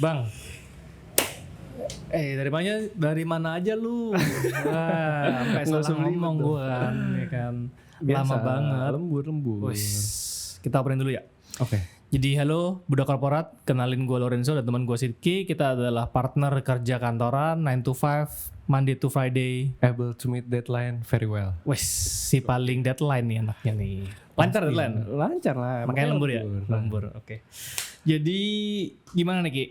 Bang. Dari mana aja lu? Sampai salah ngomong gue kan, ya kan. Lama banget. Lembur. Kita opening dulu ya. Oke. Jadi halo Budak Korporat, kenalin gue Lorenzo dan teman gue Sidki. Kita adalah partner kerja kantoran 9 to 5, Monday to Friday. Able to meet deadline very well. Wes, si paling deadline nih anaknya nih. Lancar deadline? Lancar lah. Makanya lembur ya? Lembur, oke. Jadi gimana nih Ki?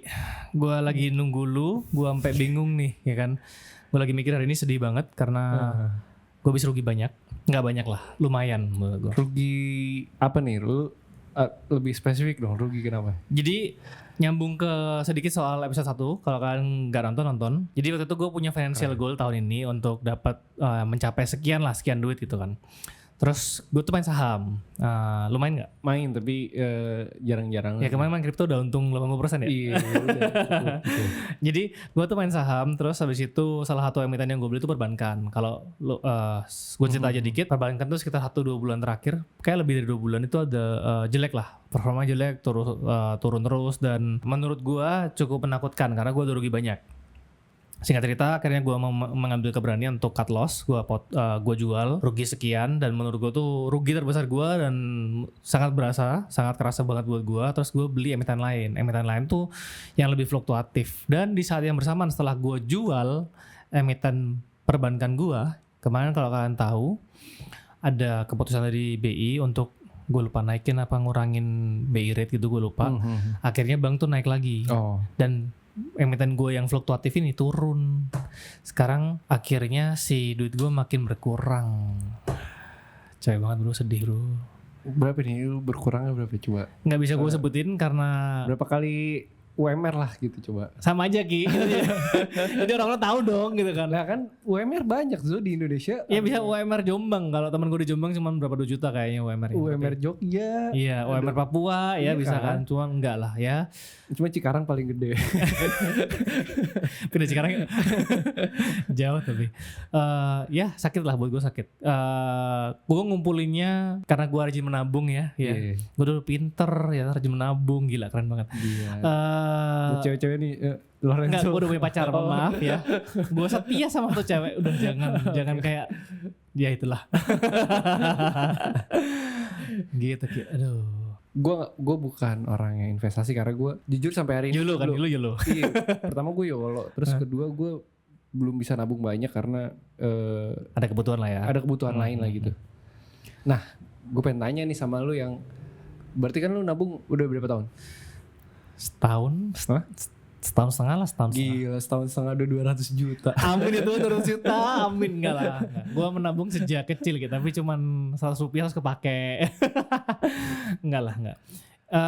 Gue lagi nunggu lu, gue sampai bingung nih ya kan. Gue lagi mikir hari ini sedih banget karena gue habis rugi banyak. Nggak banyak lah, lumayan menurut gue. Rugi apa nih? Lu lebih spesifik dong, rugi kenapa? Jadi nyambung ke sedikit soal episode 1 kalau kalian nggak nonton. Jadi waktu itu gue punya financial goal tahun ini untuk dapat mencapai sekian duit gitu kan. Terus gue tuh main saham, lumayan nggak? Main tapi jarang-jarang. Ya kemarin main kripto udah untung 80% ya? Iya udah cukup. Jadi gue tuh main saham, terus habis itu salah satu emiten yang gue beli itu perbankan. Kalau gue cerita aja dikit, perbankan tuh sekitar 1-2 bulan terakhir, kayak lebih dari 2 bulan itu ada jelek lah. Performa jelek, turun terus, dan menurut gue cukup menakutkan karena gue udah rugi banyak. Singkat cerita, akhirnya gue mengambil keberanian untuk cut loss. Gue jual rugi sekian, dan menurut gue tuh rugi terbesar gue dan sangat kerasa banget buat gue. Terus gue beli emiten lain tuh yang lebih fluktuatif. Dan di saat yang bersamaan setelah gue jual emiten perbankan gue, kemarin kalau kalian tahu ada keputusan dari BI untuk, gue lupa naikin apa ngurangin BI rate gitu, gue lupa. Akhirnya bank tuh naik lagi. Dan emiten gue yang fluktuatif ini turun. Sekarang akhirnya si duit gue makin berkurang. Cewek banget bro, sedih bro. Berapa nih? Berkurangnya berapa coba? Nggak bisa gue sebutin karena berapa kali UMR lah gitu coba. sama aja Ki. Jadi orang-orang tahu dong gitu kan. Nah kan UMR banyak tuh di Indonesia. Ya bisa UMR Jombang. Kalau teman gue di Jombang cuma berapa 2 juta kayaknya UMR. UMR Jogja. Iya, UMR Papua ya bisa kan. Cuma enggak lah ya. Cuma Cikarang paling gede. Pindah Cikarang jauh tapi ya sakit lah buat gue, sakit. Gue ngumpulinnya karena gue rajin menabung ya. Gue dulu pinter ya, rajin menabung, gila keren banget. Cewek-cewek nih Lorenzo. Enggak, gue udah punya pacar, maaf ya. Gue setia sama tuh cewek, udah jangan kayak ya itulah. Gitu Ki. Aduh. Gue bukan orang yang investasi karena gue jujur sampai hari ini Yolo. Iya. Pertama gue YOLO, terus kedua gue belum bisa nabung banyak karena ada kebutuhan lah ya. Ada kebutuhan lain lah gitu. Nah, gue pengen tanya nih sama lu yang berarti kan lu nabung udah berapa tahun? Setahun setengah lah. Gila, setahun setengah udah 200 juta. Amin itu 200 juta, amin enggak lah. Gue menabung sejak kecil gitu, tapi cuman 100 rupiah harus kepake. Enggak.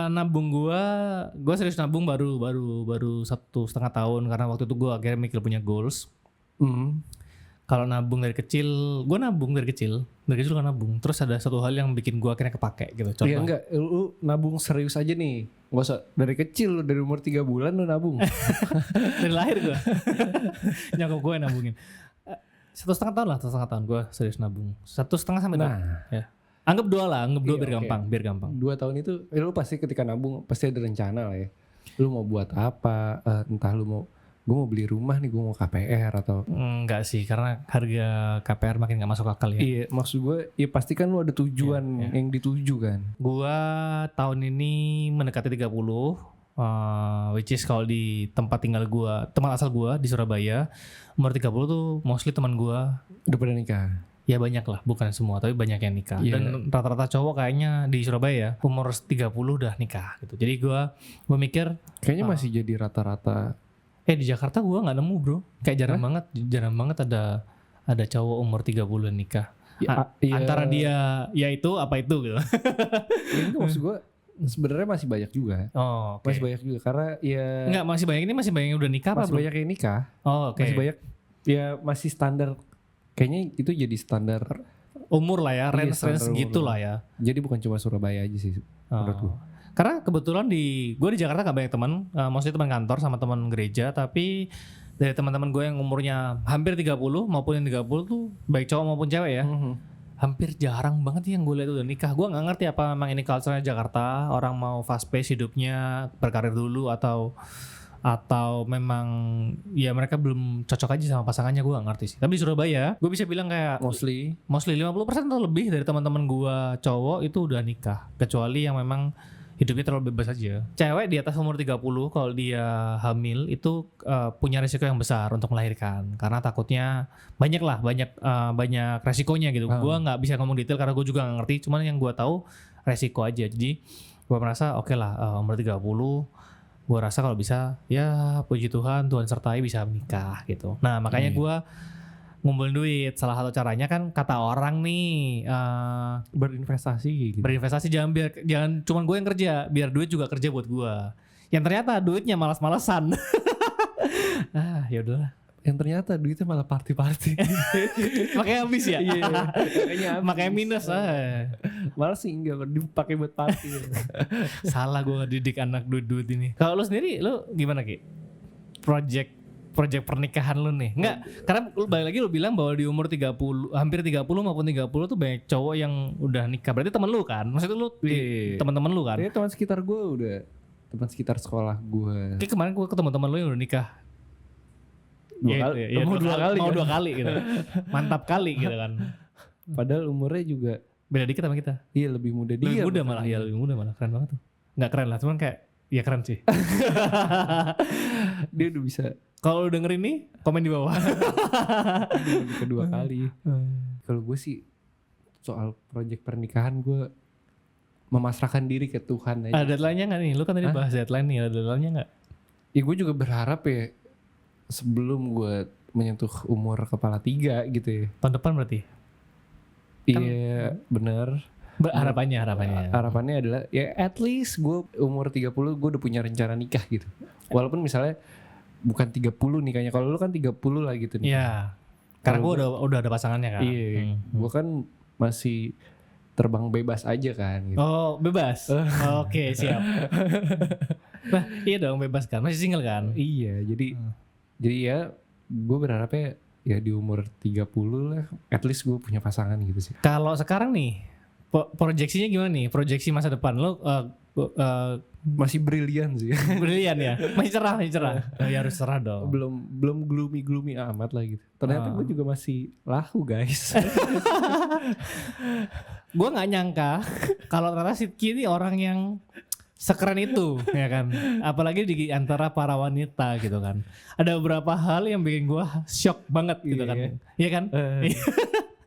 Nabung gue serius nabung baru 1,5 tahun karena waktu itu gue akhirnya mikir punya goals. Kalau nabung dari kecil, gue nabung dari kecil kan nabung. Terus ada satu hal yang bikin gue akhirnya kepake gitu. Contoh. Iya enggak, lu nabung serius aja nih. Gak usah dari kecil, dari umur 3 bulan lu nabung. Dari lahir gue. Nyokap gue yang nabungin. 1,5 tahun gue serius nabung. 1,5 sampai 2. Ya. Anggap 2 lah, biar gampang. 2 tahun itu, lu pasti ketika nabung pasti ada rencana lah ya. Lu mau buat apa, entah lu mau, gue mau beli rumah nih, gue mau KPR atau enggak sih, karena harga KPR makin gak masuk akal ya. Iya, maksud gue ya pasti kan lu ada tujuan yang dituju kan. Gue tahun ini mendekati 30, which is kalau di tempat asal gue di Surabaya, umur 30 tuh mostly teman gue udah pada nikah. Ya banyak lah, bukan semua tapi banyak yang nikah. Dan rata-rata cowok kayaknya di Surabaya ya umur 30 udah nikah gitu. Jadi gue mikir kayaknya masih jadi rata-rata. Di Jakarta gue nggak nemu bro, kayak jarang banget ada cowok umur 30 nikah. Antara dia ya itu apa itu gitu. Itu maksud gue sebenarnya masih banyak juga. Masih banyak juga karena ya enggak, masih banyak yang udah nikah apa masih banyak yang nikah. Masih banyak ya, masih standar. Kayaknya itu jadi standar umur lah ya, range gitu lah ya. Jadi bukan cuma Surabaya aja sih menurut gue. Karena kebetulan gue di Jakarta gak banyak teman, maksudnya teman kantor sama teman gereja, tapi dari teman-teman gue yang umurnya hampir 30 maupun yang 30 tuh baik cowok maupun cewek ya. hampir jarang banget yang gue lihat udah nikah. Gue nggak ngerti apa memang ini culture-nya Jakarta, orang mau fast pace hidupnya, berkarir dulu atau memang ya mereka belum cocok aja sama pasangannya, gue gak ngerti sih. Tapi di Surabaya gue bisa bilang kayak Mostly 50% atau lebih dari teman-teman gue cowok itu udah nikah, kecuali yang memang hidupnya terlalu bebas aja. Cewek di atas umur 30 kalau dia hamil itu punya resiko yang besar untuk melahirkan, karena takutnya banyak resikonya gitu. Gue nggak bisa ngomong detail karena gue juga nggak ngerti, cuman yang gue tahu resiko aja. Jadi gue merasa oke lah, umur 30 gue rasa kalau bisa ya puji Tuhan sertai bisa menikah gitu. Nah makanya gue ngumpulin duit. Salah satu caranya kan kata orang nih berinvestasi gitu. Berinvestasi jangan cuma gue yang kerja, biar duit juga kerja buat gue. Yang ternyata duitnya malas-malasan. Ya udahlah. Yang ternyata duitnya malah party-party. Makanya habis ya. Iya. Makanya minus. Malah sih enggak dipakai buat party. Salah gue ngedidik anak duit ini. Kalau lu sendiri, lu gimana Ki? Project pernikahan lu nih. Enggak, karena balik lagi lu bilang bahwa di umur 30, hampir 30 maupun 30 tuh banyak cowok yang udah nikah. Berarti temen lu kan? Maksudnya lu teman-teman lu kan? Teman sekitar gue udah, teman sekitar sekolah gue. Kayak kemarin gue ketemu teman lu yang udah nikah. Mau dua kali gitu. Mantap kali gitu kan. Padahal umurnya juga beda dikit sama kita. Iya, lebih muda dia. Lebih muda malah, ya lebih muda malah. Keren banget tuh. Enggak keren lah, cuman kayak ya keren sih. Dia udah bisa. Kalau lu dengerin nih, komen di bawah. Kedua kali. Kalau gue sih soal proyek pernikahan gue memasrahkan diri ke Tuhan aja. Ada deadline-nya gak nih? Lu kan tadi bahas deadline nih, ada deadline-nya gak? Ya gue juga berharap ya sebelum gue menyentuh umur kepala 3 gitu ya. Tahun depan berarti? Iya bener. Harapannya adalah ya at least gue umur 30 gue udah punya rencana nikah gitu. Walaupun misalnya bukan 30 nikahnya, kalau lu kan 30 lah gitu nih. Iya. Karena gue udah ada pasangannya kan. Iya. Gue kan masih terbang bebas aja kan gitu. Oh bebas? Oke siap. Nah iya dong bebas kan, masih single kan? Iya jadi ya gue berharapnya ya di umur 30 lah at least gue punya pasangan gitu sih. Kalau sekarang nih proyeksinya gimana nih? Proyeksi masa depan lo masih brilian sih. Brilian ya? Masih cerah. Ya harus cerah dong. Belum gloomy amat lah gitu. Ternyata gue juga masih lahu guys. Gue nggak nyangka kalau ternyata Sidki ini orang yang sekeren itu, ya kan? Apalagi di antara para wanita gitu kan. Ada beberapa hal yang bikin gue shock banget gitu kan. Iya kan?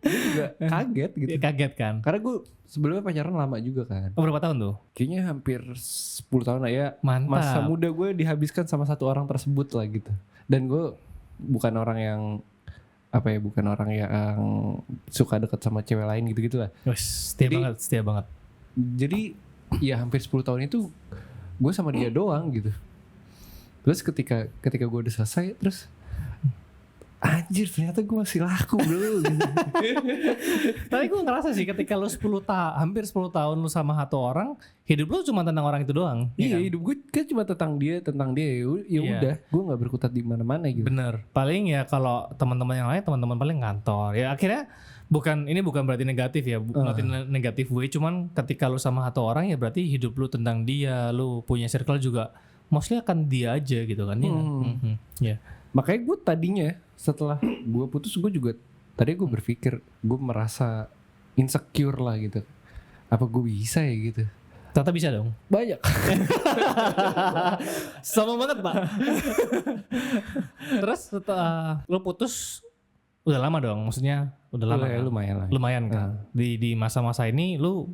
Gue juga kaget gitu. Kaget kan? Karena gue sebelumnya pacaran lama juga kan. Berapa tahun tuh? Kayaknya hampir 10 tahun lah ya. Mantap. Masa muda gue dihabiskan sama satu orang tersebut lah gitu. Dan gue bukan orang yang suka deket sama cewek lain gitu-gitu lah. Setia banget. Jadi ya hampir 10 tahun itu gue sama dia doang gitu. Terus ketika gue udah selesai, terus anjir ternyata gue masih laku bro gitu. Tapi gue ngerasa sih ketika lu hampir 10 tahun lu sama satu orang, hidup lu cuma tentang orang itu doang. Iya kan? hidup gue kan cuma tentang dia ya udah gue nggak berkutat di mana-mana gitu. Bener. Paling ya kalau teman-teman yang lain, teman-teman paling kantor. Ya akhirnya ini bukan berarti negatif ya, bukan negatif way, cuman ketika lu sama satu orang ya berarti hidup lu tentang dia, lu punya circle juga mostly akan dia aja gitu kan. Ya. Makanya gue tadinya setelah gue putus gue juga tadi gue berpikir gue merasa insecure lah gitu. Apa gue bisa ya gitu? Ternyata bisa dong. Banyak. Sama banget pak. Terus setelah lu putus udah lama dong, maksudnya udah lama ya, kan? Lumayan kan. Di masa-masa ini lu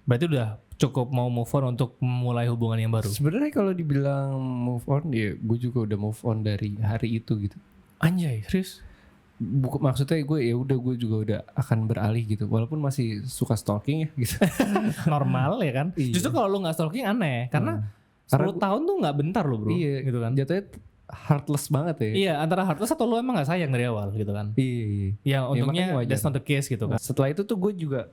berarti udah cukup mau move on untuk memulai hubungan yang baru. Sebenarnya kalau dibilang move on ya gue juga udah move on dari hari itu gitu. Anjay, serius? Maksudnya gue ya udah gue juga udah akan beralih gitu. Walaupun masih suka stalking ya gitu. Normal ya kan? Iya. Justru kalau lu gak stalking aneh karena 10 tahun tuh gak bentar loh bro. Iya gitu kan. Jatuhnya heartless banget ya. Iya, antara heartless atau lu emang gak sayang dari awal gitu kan. Iya. Ya untungnya that's not the case gitu kan. Setelah itu tuh gue juga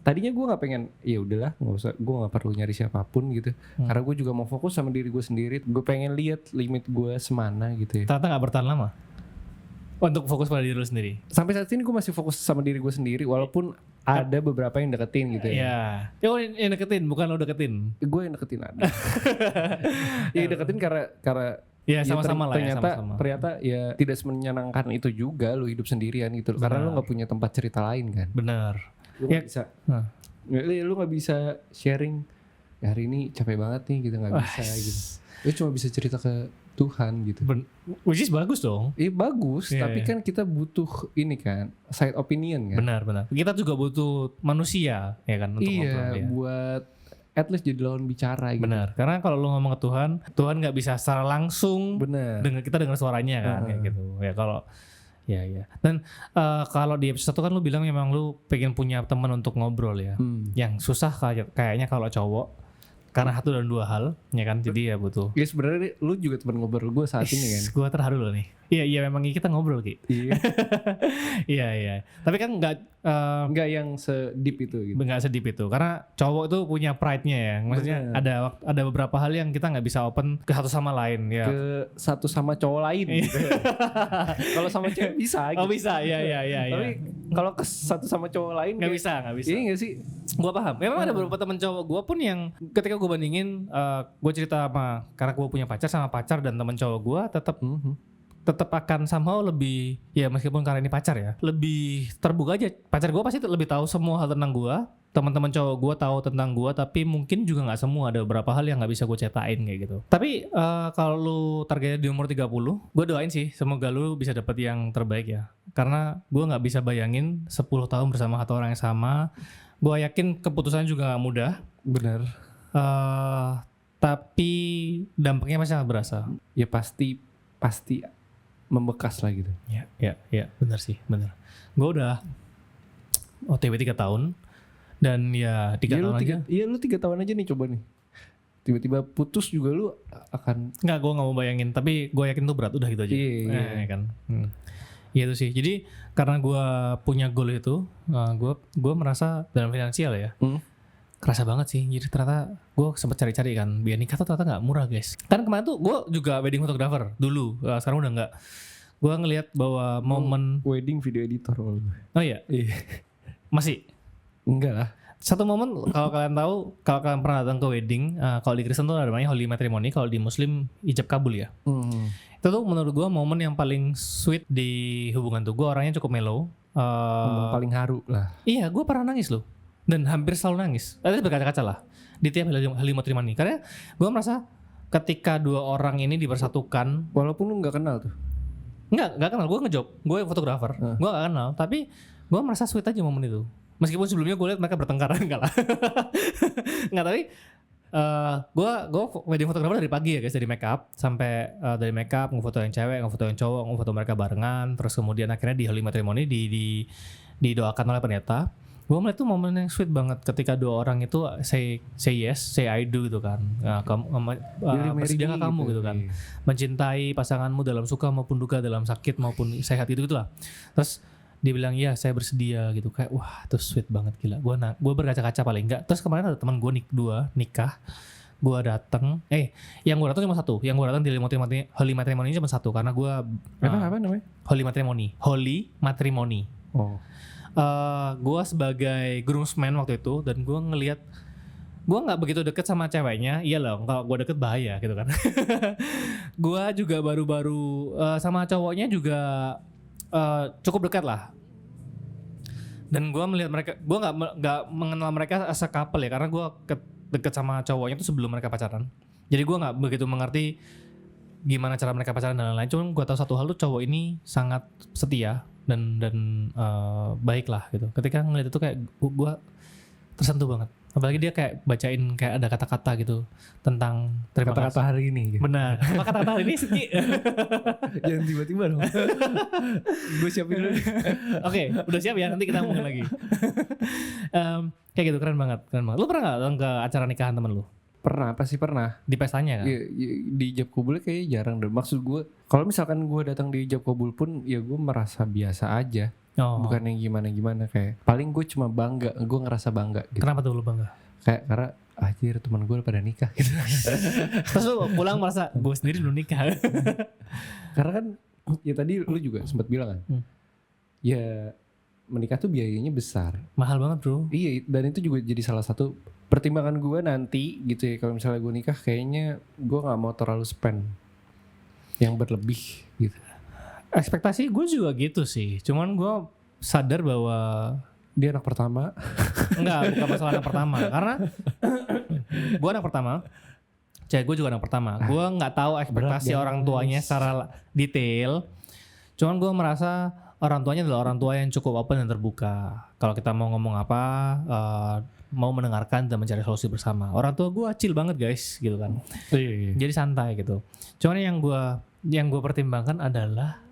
tadinya gue nggak pengen, ya udahlah nggak usah, gue nggak perlu nyari siapapun gitu, karena gue juga mau fokus sama diri gue sendiri. Gue pengen lihat limit gue semana gitu ya. Ternyata nggak bertahan lama. Untuk fokus pada diri lu sendiri. Sampai saat ini gue masih fokus sama diri gue sendiri, walaupun ada beberapa yang deketin gitu ya. Iya. Yang deketin, bukan lo deketin. Gue yang deketin ada. Ya deketin karena ya sama-sama lah ya, ternyata ya tidak semenyenangkan itu juga lu hidup sendirian gitu. Benar. Karena lu nggak punya tempat cerita lain kan. Benar. Lu nggak bisa. Lu nggak bisa sharing. Ya, hari ini capek banget nih gitu, nggak bisa gitu. Lu cuma bisa cerita ke Tuhan gitu. Which is bagus dong. Iya bagus, tapi kan kita butuh ini kan, side opinion kan. Benar. Kita juga butuh manusia ya kan untuk ngobrol ya. Buat at least jadi lawan bicara gitu. Benar, karena kalau lu ngomong ke Tuhan nggak bisa secara langsung kita dengar suaranya kan kayak gitu. Ya kalau ya. Dan kalau di episode 1 kan lu bilang memang lu pengen punya teman untuk ngobrol ya. Yang susah kayaknya kalau cowok. Karena satu dan dua hal, ya kan, jadi ya butuh. Ya sebenarnya lu juga teman ngobrol gue saat ini kan. Gue terharu loh nih. Iya memang kita ngobrol Ki. Iya. Iya. Tapi kan nggak yang sedip itu gitu. Nggak sedip itu, karena cowok itu punya pride-nya ya. Maksudnya ada beberapa hal yang kita nggak bisa open ke satu sama lain ya. Ke satu sama cowok lain. Gitu. Kalau sama cewek bisa. Gitu. Oh bisa, iya. Tapi kalau ke satu sama cowok lain nggak bisa. Iya nggak sih? Gue paham. Memang ada beberapa teman cowok gue pun yang ketika gue bandingin, gue cerita karena gue punya pacar sama pacar dan teman cowok gue tetap akan somehow lebih, ya meskipun karena ini pacar ya, lebih terbuka aja. Pacar gue pasti lebih tahu semua hal tentang gue, teman-teman cowok gue tahu tentang gue, tapi mungkin juga nggak semua, ada beberapa hal yang nggak bisa gue ceritain kayak gitu. Tapi kalau lu targetnya di umur 30, gue doain sih semoga lu bisa dapet yang terbaik ya, karena gue nggak bisa bayangin 10 tahun bersama satu orang yang sama. Gue yakin keputusan juga gak mudah. Benar. Tapi dampaknya masih sangat berasa. Ya pasti membekas lah gitu. Ya, benar sih, benar. Gue udah OTW 3 tahun dan ya 3 tahun aja. Iya lu 3 tahun aja nih coba nih. Tiba-tiba putus juga lu akan. Nggak, gue gak mau bayangin, tapi gue yakin tuh berat, udah gitu aja. Iya kan. Iya itu sih. Jadi karena gue punya goal itu, gue merasa dalam finansial ya. Kerasa banget sih. Jadi ternyata gue sempat cari-cari kan, biaya nikah tuh ternyata nggak murah guys. Kan kemarin tuh gue juga wedding photographer dulu, sekarang udah nggak. Gue ngelihat bahwa momen wedding video editor. Oh iya. Masih? Enggak lah. Satu momen kalau kalian tahu, kalau kalian pernah datang ke wedding, kalau di Kristen tuh ada namanya holy matrimony, kalau di Muslim ijab kabul ya. Itu tuh menurut gue momen yang paling sweet di hubungan tuh. Gue orangnya cukup mellow. Paling haru lah. Iya, gue pernah nangis loh. Dan hampir selalu nangis. Tapi berkaca-kaca lah. Di tiap holy matrimony. Karena gue merasa ketika dua orang ini dipersatukan. Walaupun lu gak kenal tuh. Enggak kenal. Gue ngejob. Gue fotografer. Gue gak kenal. Tapi gue merasa sweet aja momen itu. Meskipun sebelumnya gue lihat mereka bertengkar. Enggak lah. Enggak, tapi gue wedding fotografer dari pagi ya guys, dari make up sampai dari make up ngefoto yang cewek, ngefoto yang cowok, ngefoto mereka barengan, terus kemudian akhirnya di holy matrimony didoakan oleh pendeta. Gue melihat tuh momen yang sweet banget ketika dua orang itu say yes, say I do gitu kan. Bersedia kamu gitu kan. Mencintai pasanganmu dalam suka maupun duka, dalam sakit maupun sehat gitu lah. Terus dia bilang iya saya bersedia gitu, kayak wah itu sweet banget gila. Gue berkaca-kaca paling enggak. Terus kemarin ada teman gue nikah, gue datang. Yang gue datang cuma satu. Yang gue datang di holy matrimony cuma satu karena gue apa namanya? Holy matrimony. Oh. Gue sebagai groomsman waktu itu dan gue ngelihat gue nggak begitu deket sama ceweknya. Iya loh, kalau gue deket bahaya gitu kan. Gue juga baru-baru sama cowoknya juga cukup dekat lah. Dan gue melihat mereka, gue nggak mengenal mereka as a couple ya, karena gue deket sama cowoknya itu sebelum mereka pacaran. Jadi gue nggak begitu mengerti gimana cara mereka pacaran dan lain-lain. Cuman gue tahu satu hal tuh, cowok ini sangat setia dan baik lah gitu. Ketika ngeliat itu kayak gue tersentuh banget. Apalagi dia kayak bacain kayak ada kata-kata gitu tentang terima kasih. Kata-kata hari ini. Benar. Apa kata-kata hari ini Siki? Jangan tiba-tiba dong. Gue siapin dulu. Oke, udah siap ya, nanti kita ngomongin lagi. Kayak gitu, keren banget. Lu pernah gak datang ke acara nikahan temen lu? Pernah, pasti pernah. Di pestanya kan? Di ijab kabul kayaknya jarang deh. Maksud gue, kalau misalkan gue datang di ijab kabul pun, ya gue merasa biasa aja. Bukan yang gimana-gimana, kayak paling gue cuma bangga, gue ngerasa bangga gitu. Kenapa tuh lu bangga? Kayak karena anjir teman gue pada nikah gitu. Terus lu pulang merasa gue sendiri belum nikah. Karena kan Ya tadi lu juga sempat bilang kan. Ya menikah tuh biayanya besar. Mahal banget bro. Iya, dan itu juga jadi salah satu pertimbangan gue nanti gitu ya. Kalau misalnya gue nikah, kayaknya gue nggak mau terlalu spend yang berlebih gitu. Ekspektasi gue juga gitu sih. Cuman gue sadar bahwa Dia anak pertama. enggak, bukan masalah anak pertama. Karena gue anak pertama. Cewek gue juga anak pertama. Gue nggak tahu ekspektasi berat, orang guys. tuanya secara detail. Cuman gue merasa orang tuanya adalah orang tua yang cukup open dan terbuka. Kalau kita mau ngomong apa, mau mendengarkan dan mencari solusi bersama. Orang tua gue chill banget guys, gitu kan. Iya. Jadi santai gitu. Cuman yang gue pertimbangkan adalah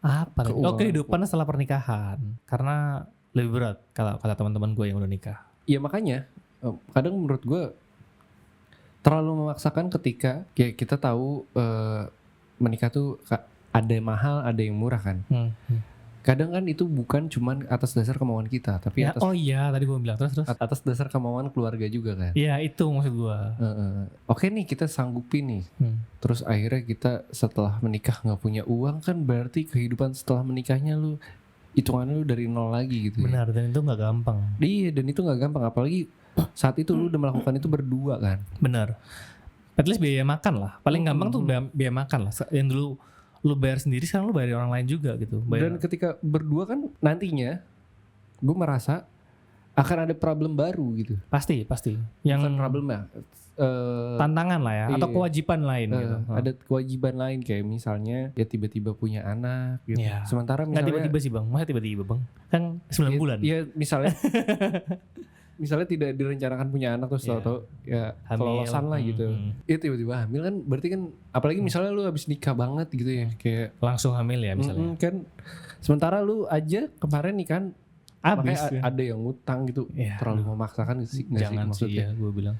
apa? Keuangan. Kehidupan setelah pernikahan. Karena lebih berat kalau kata teman-teman gue yang udah nikah. Ya makanya kadang menurut gue terlalu memaksakan ketika kayak kita tahu menikah tuh ada yang mahal, ada yang murah kan. Kadang kan itu bukan cuman atas dasar kemauan kita, tapi Ya, oh iya, tadi gue bilang terus. atas dasar kemauan keluarga juga kan. Iya, itu maksud gue. Oke nih kita sanggupin nih. Terus akhirnya kita setelah menikah nggak punya uang kan berarti kehidupan setelah menikahnya lu hitungannya lu dari nol lagi gitu. Benar, dan itu nggak gampang. Iya, dan itu nggak gampang apalagi saat itu lu udah melakukan itu berdua kan. Benar. At least biaya makan lah. Paling gampang tuh biaya makan lah. Yang dulu lu bayar sendiri, sekarang lu bayar orang lain juga gitu. Dan ketika berdua kan nantinya gue merasa akan ada problem baru gitu. Pasti. Yang bukan problem ya. Tantangan lah ya, atau kewajiban lain gitu. Ada kewajiban lain kayak misalnya ya tiba-tiba punya anak gitu. Ya. Sementara Nggak misalnya tiba-tiba sih bang, masa tiba-tiba bang? Kan 9 bulan. Iya misalnya tidak direncanakan punya anak terus tahu-tahu ya kelolosan lah gitu. Iya tiba-tiba hamil kan berarti kan apalagi misalnya lu habis nikah banget gitu ya kayak langsung hamil ya misalnya. Kan sementara lu aja kemarin nih kan abis ada yang ngutang gitu terlalu memaksakan sih. Jangan sih ya gue bilang.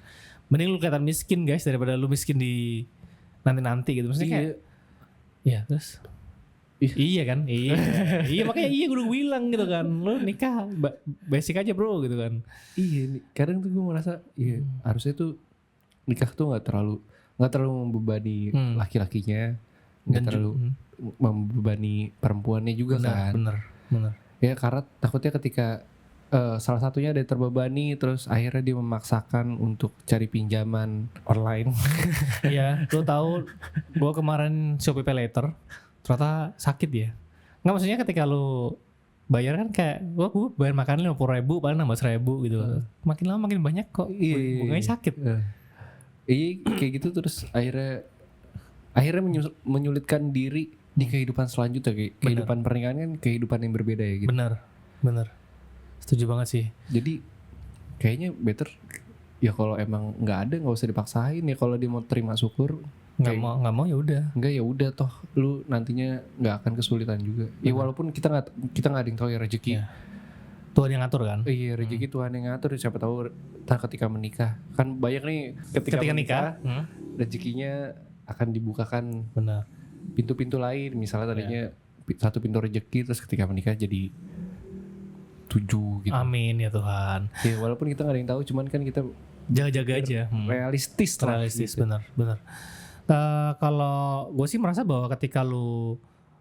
Mending lu kelihatan miskin guys daripada lu miskin di nanti-nanti gitu. Maksudnya kayak ya terus iya kan? Iya makanya gue udah bilang gitu kan. Lu nikah basic aja bro gitu kan. Iya, kadang tuh gue merasa harusnya tuh nikah tuh nggak terlalu membebani laki-lakinya, nggak terlalu membebani perempuannya juga kan. Bener. Ya karena takutnya ketika salah satunya ada yang terbebani terus akhirnya dia memaksakan untuk cari pinjaman online. Iya, lu tahu gue kemarin Shopee Pay Later ternyata sakit ya. Nggak maksudnya ketika lu bayar kan kayak gue bayar makan 50.000 paling nambah 1.000 gitu. Makin lama makin banyak kok. Bunganya sakit. Iya kayak gitu terus akhirnya menyulitkan diri di kehidupan selanjutnya kayak kehidupan pernikahan kan kehidupan yang berbeda ya gitu. Bener. Setuju banget sih. Jadi kayaknya better ya kalau emang nggak usah dipaksain ya kalau dia mau terima syukur. Nggak mau ya udah. Enggak ya udah toh lu nantinya nggak akan kesulitan juga. Ya walaupun kita nggak ada yang tahu ya rezeki. Tuhan yang ngatur kan? Iya rezeki Tuhan yang ngatur. Siapa tahu ketika menikah kan banyak nih ketika menikah rezekinya akan dibukakan. Benar. Pintu-pintu lain misalnya tadinya satu pintu rezeki terus ketika menikah jadi 7 gitu. Amin ya Tuhan. Ya walaupun kita nggak ada yang tahu cuman kan kita jaga-jaga aja. Realistis gitu. Benar. Kalau gue sih merasa bahwa ketika lu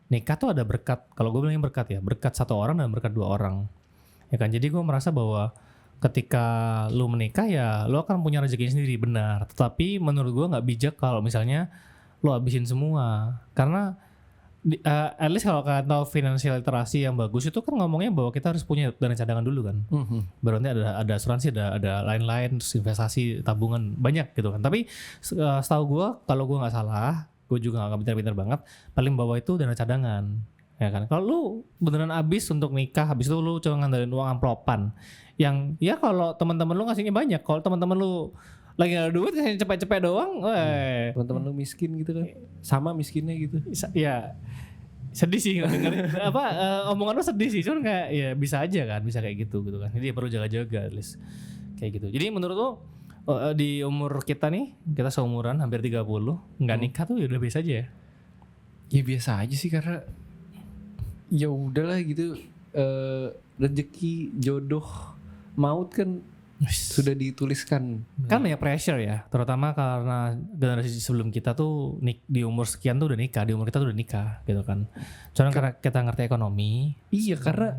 nikah tuh ada berkat. Kalau gue bilangnya berkat ya, berkat satu orang dan berkat 2 orang. Ya kan, jadi gue merasa bahwa ketika lu menikah ya lu akan punya rezeki sendiri, benar. Tetapi menurut gue nggak bijak kalau misalnya lu habisin semua. Karena at least kalau kata financial literasi yang bagus itu kan ngomongnya bahwa kita harus punya dana cadangan dulu kan. Baru nanti ada asuransi, ada lain-lain, terus investasi, tabungan, banyak gitu kan. Tapi setahu gue, kalau gue nggak salah, gue juga nggak pintar-pintar banget, paling bawah itu dana cadangan. Ya kan. Kalau lu beneran habis untuk nikah, habis itu lu cuma ngandelin uang amplopan. Yang ya kalau teman-teman lu ngasihnya banyak, kalau teman-teman lu lagi gak ada duit hanya cepet-cepet doang, teman-teman lu miskin gitu kan, sama miskinnya gitu. Ya sedih sih dengerin omongan lu sedih sih, cuman kayak ya bisa aja kan, bisa kayak gitu kan. Jadi perlu jaga-jaga at least kayak gitu. Jadi menurut lu di umur kita nih, kita seumuran hampir 30, nggak nikah tuh ya udah biasa aja ya? Ya biasa aja sih karena ya udahlah gitu, rezeki, jodoh, maut kan Sudah dituliskan. Kan banyak pressure ya, terutama karena generasi sebelum kita tuh di umur sekian tuh udah nikah, di umur kita tuh udah nikah gitu kan. Cuman karena kita ngerti ekonomi. Iya, karena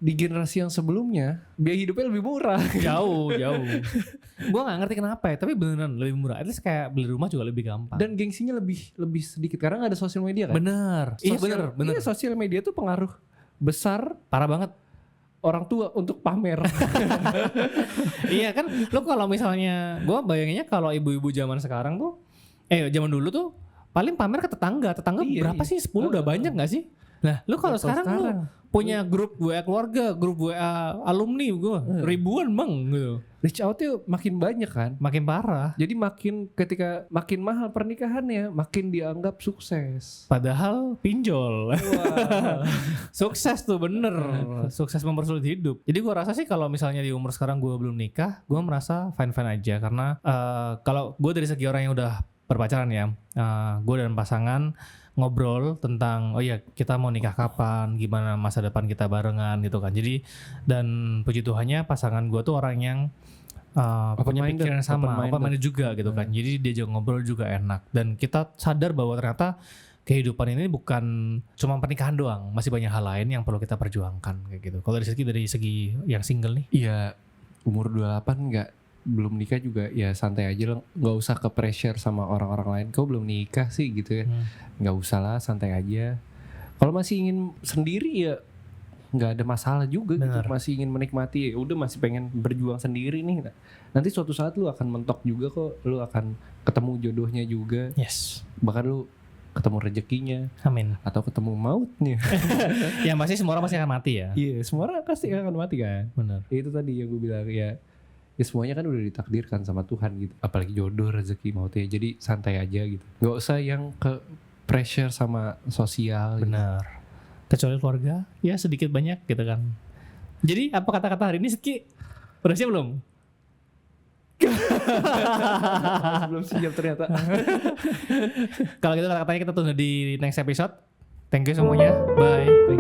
di generasi yang sebelumnya biaya hidupnya lebih murah. Jauh. Gue nggak ngerti kenapa ya, tapi beneran lebih murah. At least kayak beli rumah juga lebih gampang. Dan gengsinya lebih sedikit karena nggak ada sosial media kan. Bener. Iya bener. Iya, sosial media tuh pengaruh besar, parah banget. Orang tua untuk pamer. Iya kan, lo kalau misalnya gue bayanginnya kalau ibu-ibu zaman sekarang tuh, zaman dulu tuh paling pamer ke tetangga berapa sih 10 udah banyak nggak sih? Nah, lu kalau sekarang lu punya grup WA keluarga, grup WA alumni gue ribuan bang gitu. Reach out-nya makin banyak kan, makin parah. Jadi ketika makin mahal pernikahannya, makin dianggap sukses. Padahal pinjol. Sukses tuh bener, sukses mempersulit hidup. Jadi gue rasa sih kalau misalnya di umur sekarang gue belum nikah, gue merasa fine aja karena kalau gue dari segi orang yang udah berpacaran ya, gue dan pasangan ngobrol tentang kita mau nikah kapan, gimana masa depan kita barengan gitu kan. Jadi dan puji Tuhannya pasangan gue tuh orang yang punya pikiran yang sama, open-minded juga gitu kan. Jadi diajak ngobrol juga enak dan kita sadar bahwa ternyata kehidupan ini bukan cuma pernikahan doang, masih banyak hal lain yang perlu kita perjuangkan kayak gitu. Kalau dari segi yang single nih, iya umur 28 belum nikah juga ya santai aja lo, nggak usah ke pressure sama orang-orang lain. Kau belum nikah sih gitu ya, nggak usah lah, santai aja. Kalau masih ingin sendiri ya nggak ada masalah juga gitu. Masih ingin menikmati, ya udah masih pengen berjuang sendiri nih. Nanti suatu saat lu akan mentok juga kok, lu akan ketemu jodohnya juga. Yes. Bahkan lu ketemu rezekinya, amin, atau ketemu mautnya. Ya masih semua orang pasti akan mati ya. Iya, semua orang pasti akan mati kan. Benar. Itu tadi yang gue bilang ya semuanya kan udah ditakdirkan sama Tuhan gitu. Apalagi jodoh, rezeki, mautnya. Jadi santai aja gitu. Gak usah yang ke pressure sama sosial. Benar. Gitu. Kecuali keluarga, ya sedikit banyak gitu kan. Jadi apa kata-kata hari ini Sidki? Udah siap belum? Belum siap ternyata. Kalau gitu kata-katanya kita tunda di next episode. Thank you semuanya. Bye.